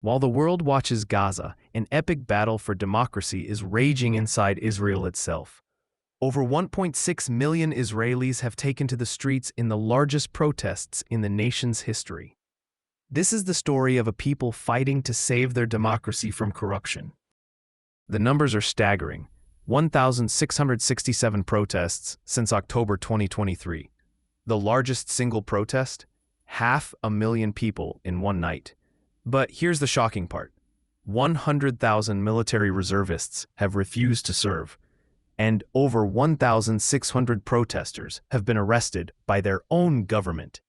While the world watches Gaza, an epic battle for democracy is raging inside Israel itself. Over 1.6 million Israelis have taken to the streets in the largest protests in the nation's history. This is the story of a people fighting to save their democracy from corruption. The numbers are staggering: 1,667 protests since October 2023. The largest single protest? 500,000 people in one night. But here's the shocking part. 100,000 military reservists have refused to serve, and over 1,600 protesters have been arrested by their own government.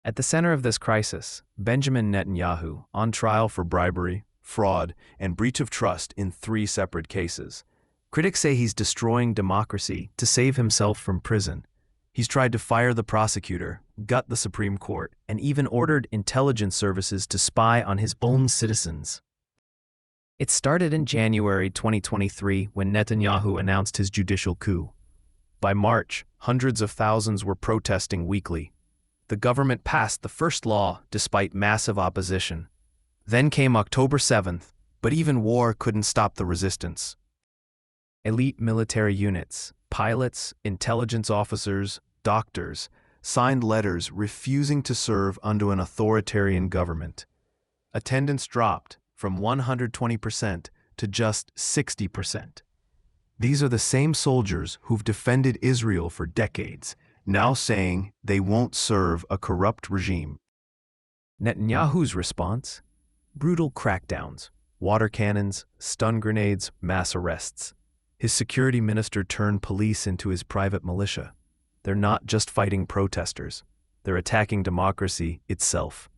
At the center of this crisis, Benjamin Netanyahu, on trial for bribery, fraud, and breach of trust in 3 separate cases. Critics say he's destroying democracy to save himself from prison. He's tried to fire the prosecutor, gut the Supreme Court, and even ordered intelligence services to spy on his own citizens. It started in January 2023 when Netanyahu announced his judicial coup. By March, hundreds of thousands were protesting weekly. The government passed the first law despite massive opposition. Then came October 7th, but even war couldn't stop the resistance. Elite military units, pilots, intelligence officers, doctors, signed letters refusing to serve under an authoritarian government. Attendance dropped from 120% to just 60%. These are the same soldiers who've defended Israel for decades, now saying they won't serve a corrupt regime. Netanyahu's response? Brutal crackdowns, water cannons, stun grenades, mass arrests. His security minister turned police into his private militia. They're not just fighting protesters, they're attacking democracy itself.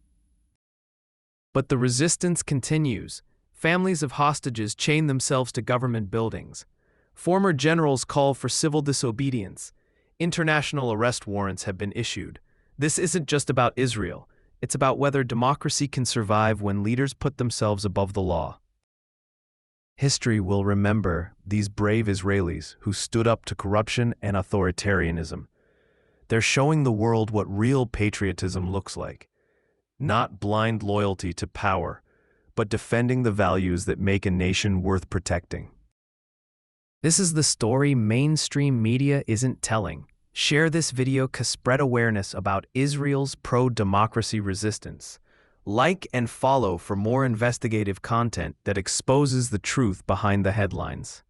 But the resistance continues. Families of hostages chain themselves to government buildings. Former generals call for civil disobedience. International arrest warrants have been issued. This isn't just about Israel. It's about whether democracy can survive when leaders put themselves above the law. History will remember these brave Israelis who stood up to corruption and authoritarianism. They're showing the world what real patriotism looks like. Not blind loyalty to power, but defending the values that make a nation worth protecting. This is the story mainstream media isn't telling. Share this video to spread awareness about Israel's pro-democracy resistance. Like and follow for more investigative content that exposes the truth behind the headlines.